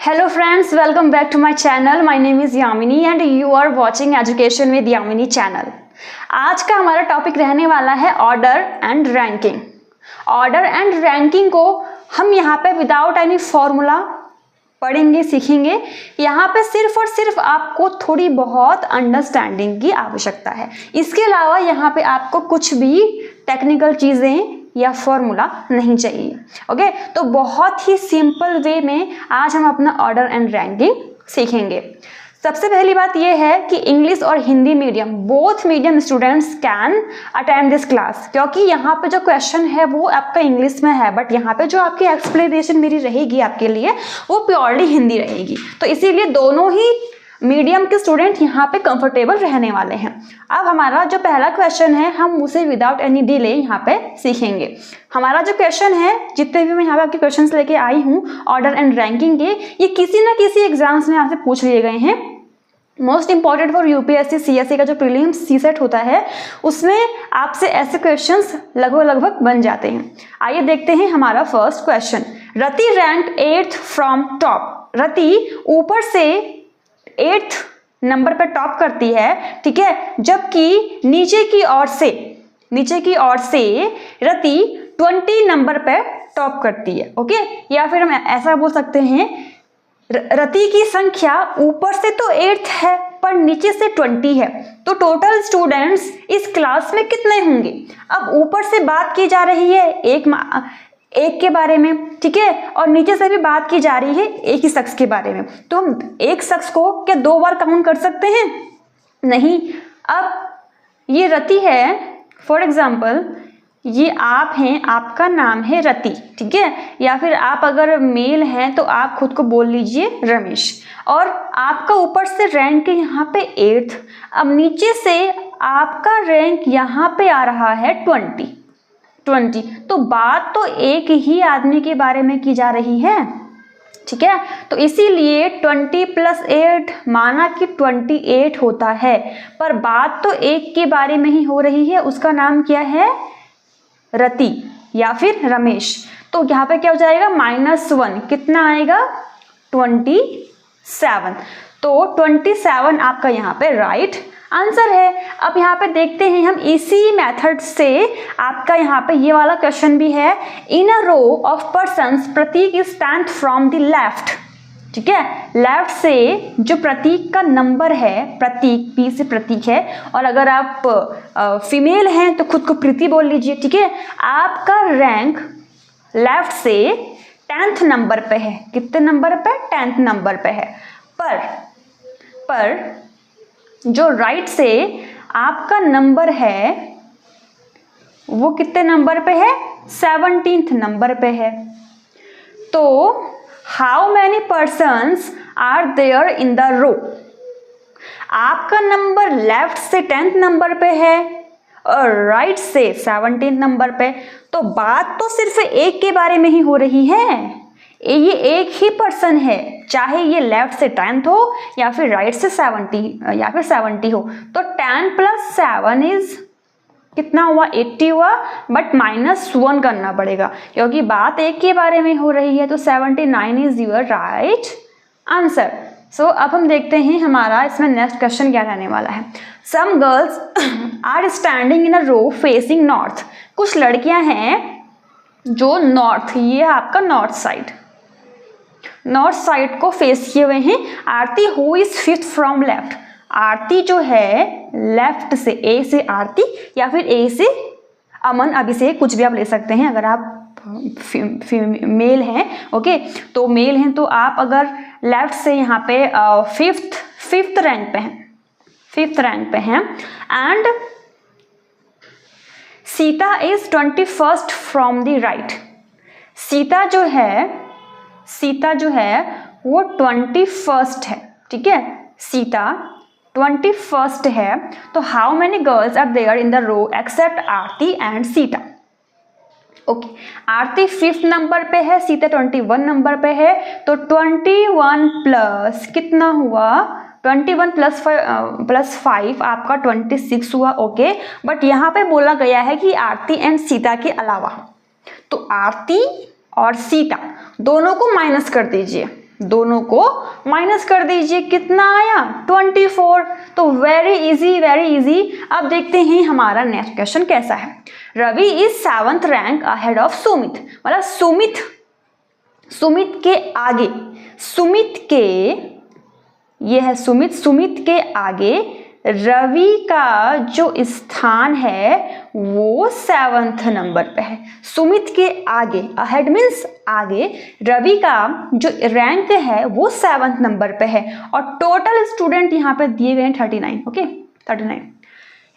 Hello friends, welcome back to my channel. My name is Yamini and you are watching Education with Yamini channel. आज का हमारा topic रहने वाला है order and ranking. Order and ranking को हम यहाँ पे विदाउट एनी फॉर्मूला पढ़ेंगे, सीखेंगे। यहाँ पे सिर्फ और सिर्फ आपको थोड़ी बहुत अंडरस्टैंडिंग की आवश्यकता है। इसके अलावा यहाँ पे आपको कुछ भी टेक्निकल चीज़ें या फॉर्मूला नहीं चाहिए। ओके, तो बहुत ही सिंपल वे में आज हम अपना ऑर्डर एंड रैंकिंग सीखेंगे। सबसे पहली बात यह है कि इंग्लिश और Hindi medium both medium students can attend this class, क्योंकि यहाँ पे जो क्वेश्चन है वो आपका इंग्लिश में है, बट यहाँ पे जो आपकी एक्सप्लेनेशन मेरी रहेगी आपके लिए वो प्योरली हिंदी रहेगी। तो इसीलिए दोनों ही मीडियम के स्टूडेंट यहाँ पे कंफर्टेबल रहने वाले हैं। अब हमारा जो पहला क्वेश्चन है हम उसे विदाउट एनी डिले यहाँ पे सीखेंगे। हमारा जो क्वेश्चन है, जितने भी मैं यहाँ पे आपके क्वेश्चंस लेके आई हूँ ऑर्डर एंड रैंकिंग के, ये किसी ना किसी एग्जाम्स में आपसे पूछ लिए गए हैं। Most important for UPSC CSC का जो प्रीलिम्स सीसेट होता है उसमें आपसे ऐसे क्वेश्चंस लगभग बन जाते हैं। आइए देखते हैं हमारा first question. Rati rank 8th from top. Rati ऊपर से 8th नंबर पर टॉप करती है, ठीक है, जबकि नीचे की ओर से रति 20 नंबर पर टॉप करती है। ओके, या फिर हम ऐसा बोल सकते हैं रति की संख्या ऊपर से तो 8th है पर नीचे से 20 है, तो टोटल स्टूडेंट्स इस क्लास में कितने होंगे। अब ऊपर से बात की जा रही है एक के बारे में, ठीक है, और नीचे से भी बात की जा रही है एक ही शख्स के बारे में। तो हम एक शख्स को क्या 2 बार काउंट कर सकते हैं? नहीं। अब ये रति है, फॉर एग्जाम्पल ये आप हैं, आपका नाम है रति, ठीक है, या फिर आप अगर मेल हैं तो आप खुद को बोल लीजिए रमेश, और आपका ऊपर से रैंक है यहाँ पे 8th। अब नीचे से आपका रैंक यहाँ पे आ रहा है 20। तो बात तो एक ही आदमी के बारे में की जा रही है, ठीक है, तो इसीलिए 20 + 8 माना कि 28 होता है, पर बात तो एक के बारे में ही हो रही है। उसका नाम क्या है? रति या फिर रमेश। तो यहाँ पे क्या हो जाएगा? -1 कितना आएगा? 27। तो 27 आपका यहाँ पे राइट आंसर है। अब यहाँ पे देखते हैं हम इसी मेथड से आपका यहाँ पे ये वाला क्वेश्चन भी है। In a row of persons Prateek is 10th from the left, ठीक है, लेफ्ट से जो प्रतीक का नंबर है, प्रतीक पी से प्रतीक है, और अगर आप फीमेल हैं तो खुद को प्रीति बोल लीजिए, ठीक है। आपका रैंक लेफ्ट से 10th नंबर पे है। कितने नंबर पे? 10th नंबर पे है। पर जो राइट से आपका नंबर है वो कितने नंबर पे है? 17th नंबर पे है। तो how many persons are there in the row? आपका नंबर लेफ्ट से 10th नंबर पे है और राइट से 17th नंबर पे, तो बात तो सिर्फ एक के बारे में ही हो रही है। ये एक ही पर्सन है, चाहे ये लेफ्ट से 10th हो या फिर राइट से 70 हो। तो 10 + 7 इज कितना हुआ? 80 हुआ, बट -1 करना पड़ेगा क्योंकि बात एक के बारे में हो रही है। तो 79 इज योर राइट आंसर। सो अब हम देखते हैं हमारा इसमें नेक्स्ट क्वेश्चन क्या रहने वाला है। Some girls are standing in a row facing north. कुछ लड़कियां हैं जो नॉर्थ, ये आपका नॉर्थ साइड को फेस किए हुए हैं। Aarti who is 5th from left. Aarti जो है लेफ्ट से, ए से आरती या फिर ए से अमन, अभिषेक, कुछ भी आप ले सकते हैं अगर आप मेल हैं। ओके, तो मेल हैं तो आप अगर लेफ्ट से यहाँ पे 5th रैंक पे हैं and Sita is 21st from the right. Sita जो है वो 21st है, ठीक है, सीता 21st है। तो how many girls are there in the row except Aarti and Sita? Okay, Aarti 5th number पे है, सीता 21 नंबर पे है, तो 21 प्लस कितना हुआ? 21 + 5 आपका 26 हुआ। ओके, बट यहाँ पे बोला गया है कि आरती एंड सीता के अलावा, तो आरती और सीता दोनों को माइनस कर दीजिए। दोनों को माइनस कर दीजिए, कितना आया 24। तो वेरी इजी। अब देखते हैं हमारा नेक्स्ट क्वेश्चन कैसा है। Ravi is 7th rank ahead of Sumit, मतलब सुमित के आगे, सुमित के आगे रवि का जो स्थान है वो 7th नंबर पे है। सुमित के आगे, अहेड मीन्स आगे, रवि का जो रैंक है वो 7th नंबर पे है और टोटल स्टूडेंट यहाँ पे दिए गए हैं 39। Okay 39।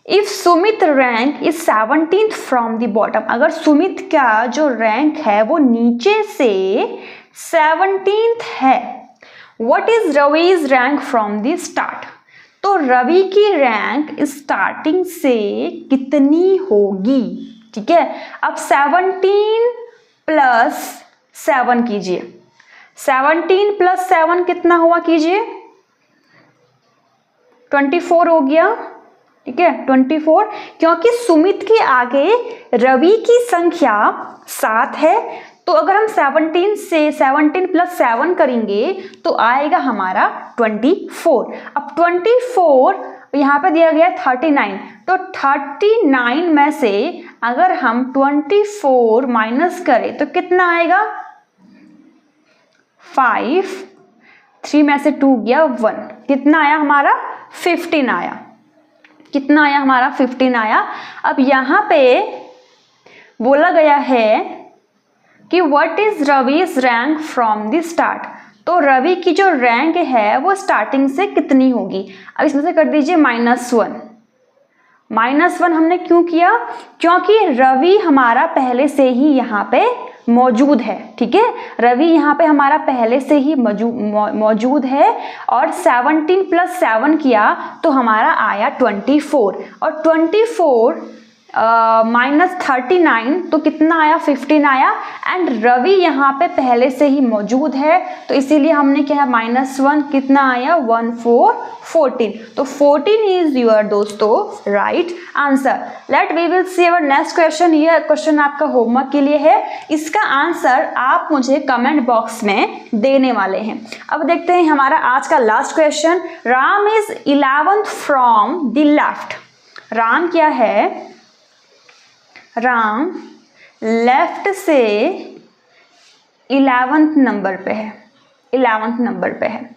If Sumit rank is 17th from the bottom, अगर सुमित का जो रैंक है वो नीचे से 17th है, what is Ravi's rank from the start, तो रवि की रैंक स्टार्टिंग से कितनी होगी। ठीक है, अब 17 प्लस 7 कीजिए, 17 प्लस 7 कितना हुआ कीजिए, 24 हो गया। ठीक है 24, क्योंकि सुमित के आगे रवि की संख्या 7 है, तो अगर हम 17 प्लस 7 करेंगे तो आएगा हमारा 24। अब 24 यहाँ पे दिया गया 39, तो 39 में से अगर हम 24 माइनस करें तो कितना आएगा 5, 3 में से 2 गया 1, कितना आया हमारा 15 आया। कितना आया हमारा 15 आया। अब यहाँ पे बोला गया है कि what is Ravi's rank from the start, तो रवि की जो रैंक है वो स्टार्टिंग से कितनी होगी। अब इसमें से कर दीजिए -1। -1 हमने क्यों किया, क्योंकि रवि हमारा पहले से ही यहाँ पे मौजूद है। ठीक है, रवि यहाँ पे हमारा पहले से ही मौजूद है और 17 प्लस 7 किया तो हमारा आया 24 और 24 माइनस 39 तो कितना आया 15 आया। एंड रवि यहाँ पे पहले से ही मौजूद है तो इसीलिए हमने क्या है -1, कितना आया 1 4 14, तो 14 इज योर दोस्तों right answer. Let we will see our next question. ये क्वेश्चन आपका होमवर्क के लिए है, इसका आंसर आप मुझे कमेंट बॉक्स में देने वाले हैं। अब देखते हैं हमारा आज का last question. Ram is 11th from the left, Ram क्या है, राम लेफ्ट से 11th नंबर पे है, 11th नंबर पे है।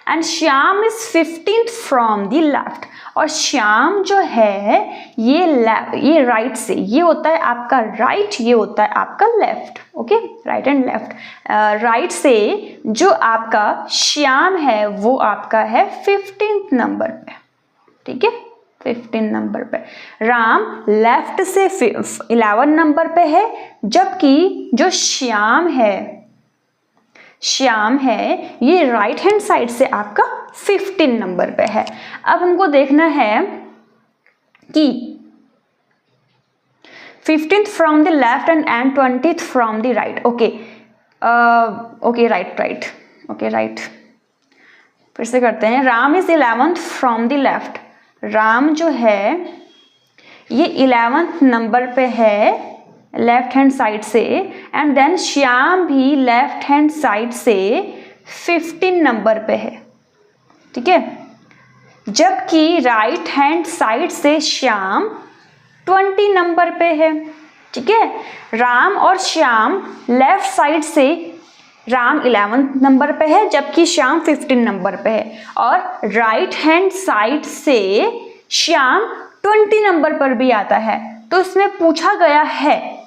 And Shyam is 15th from the left, और श्याम जो है ये राइट से, ये होता है आपका राइट, ये होता है आपका left. Okay, right and left. Right से जो आपका श्याम है वो आपका है 15th नंबर पे। ठीक है 15 नंबर पे। राम लेफ्ट से 11 नंबर पे है, जबकि जो श्याम है ये राइट हैंड साइड से आपका 15 नंबर पे है। अब हमको देखना है कि 15th from the left and 20th from the right. Okay right फिर से करते हैं। Ram is 11th from the left, Ram जो है ये 11th नंबर पे है लेफ्ट हैंड साइड से, एंड देन श्याम भी लेफ्ट हैंड साइड से 15 नंबर पे है। ठीक है, जबकि राइट हैंड साइड से श्याम 20 नंबर पे है। ठीक है, राम और श्याम लेफ्ट साइड से राम 11th नंबर पे है जबकि श्याम 15 नंबर पे है, और राइट हैंड साइड से श्याम 20 नंबर पर भी आता है। तो इसमें पूछा गया है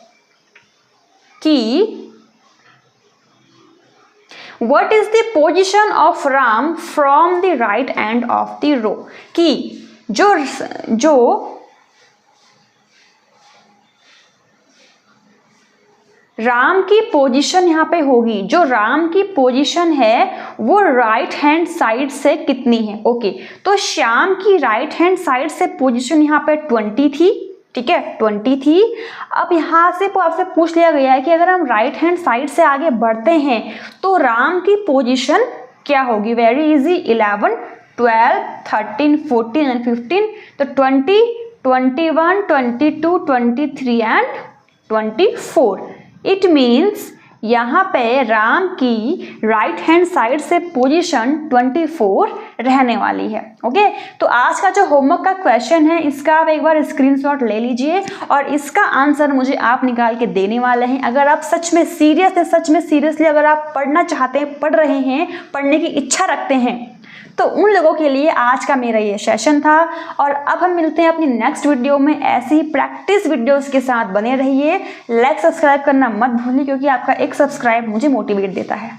कि what is the position of Ram from the right end of the row, कि जो राम की पोजीशन यहाँ पे होगी, जो राम की पोजीशन है वो राइट हैंड साइड से कितनी है। ओके, तो श्याम की राइट हैंड साइड से पोजीशन यहाँ पे 20 थी। ठीक है 20 थी। अब यहाँ से आपसे पूछ लिया गया है कि अगर हम राइट हैंड साइड से आगे बढ़ते हैं तो राम की पोजीशन क्या होगी। वेरी इजी, 11 12 13 14 एंड 15, तो 20 21 22 23 एंड 24। इट मीन्स यहाँ पे राम की राइट हैंड साइड से पोजीशन 24 रहने वाली है। ओके, तो आज का जो होमवर्क का क्वेश्चन है इसका आप एक बार स्क्रीनशॉट ले लीजिए और इसका आंसर मुझे आप निकाल के देने वाले हैं। अगर आप सच में सीरियस है, सच में सीरियसली अगर आप पढ़ना चाहते हैं, पढ़ रहे हैं, पढ़ने की इच्छा रखते हैं, तो उन लोगों के लिए आज का मेरा ये सेशन था। और अब हम मिलते हैं अपनी नेक्स्ट वीडियो में ऐसी ही प्रैक्टिस वीडियोस के साथ। बने रहिए, लाइक सब्सक्राइब करना मत भूलिए, क्योंकि आपका एक सब्सक्राइब मुझे मोटिवेट देता है।